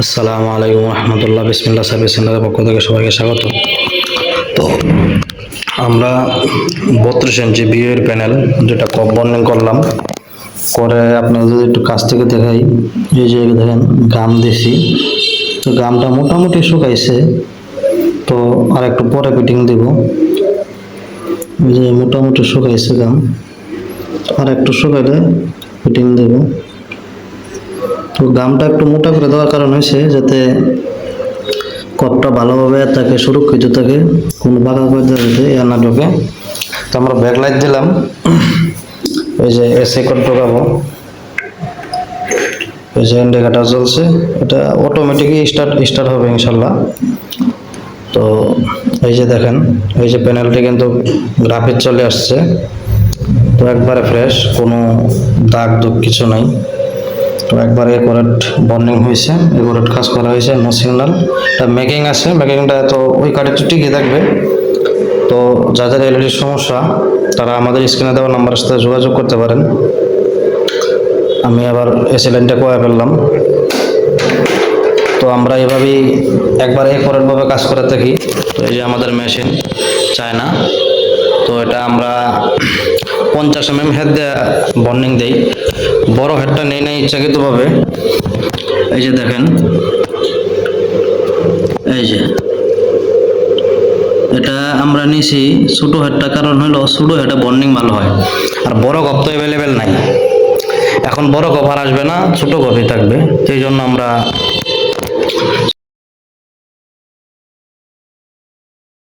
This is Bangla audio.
আসসালামু আলাইকুম রহমতুল্লাহ। বিসমিল্লাহ সার্ভিস সেন্টারের পক্ষ থেকে সবাইকে স্বাগত। তো আমরা 32 ইঞ্চি বিয়ের প্যানেল যেটা কপ বর্নিং করলাম, করে আপনাদের যদি একটু কাছ থেকে দেখাই, এই যে দেখেন গাম দিছি। তো গামটা মোটামুটি শুকাইছে, তো আর একটু পরে ফিটিং দিব। এই যে মোটামুটি শুকাইছে গাম, আর একটু শুকাইলে ফিটিং দেব। তো গামটা একটু মোটা করে দেওয়ার কারণ হয়েছে যাতে কপটা ভালোভাবে থাকে, সুরক্ষিত থাকে, কোনো বাঁকা করে যাতে এর না ঢোকে। তো আমরা ব্যাকলাইট দিলাম, এই যে এসি কোড ঢোকাবো, এই যে ইন্ডিকেটর জ্বলছে, এটা অটোমেটিকই স্টার্ট হবে ইনশাল্লাহ। তো এই যে দেখেন, এই যে প্যানেলটি কিন্তু গ্রাফিক চলে আসছে, তো একবারে ফ্রেশ, কোনো দাগ দুগ কিছু নাই। তো একবার একুরেট বর্নিং হয়েছে, একুরেট কাজ করা হয়েছে, নো সিগন্যাল। এটা মেকিং আছে, মেকিংটা তো ওই কার্ডে ঠিকই থাকবে। তো যাদের এলইডির সমস্যা তারা আমাদের স্ক্রিনে দেওয়া নাম্বারের সাথে যোগাযোগ করতে পারেন। আমি আবার এসি লাইনটা কয়ে ফেললাম। তো আমরা এভাবেই একবার একুরেটভাবে কাজ করে থাকি। তো এই যে আমাদের মেশিন চায়না, তো এটা আমরা 50 mm হেড দিয়ে বর্নিং দেই। বড় হেডটা নেই নাই ইচ্ছাকৃতভাবে। এই যে দেখেন, এই যে এটা আমরা নিছি ছোট হেডটা, কারণ হলো ছোট হেডে বর্নিং ভালো হয়, আর বড় কপ তো অ্যাভেলেবেল নাই। এখন বড় কভার আসবে না, ছোট কপই থাকবে, সেই জন্য আমরা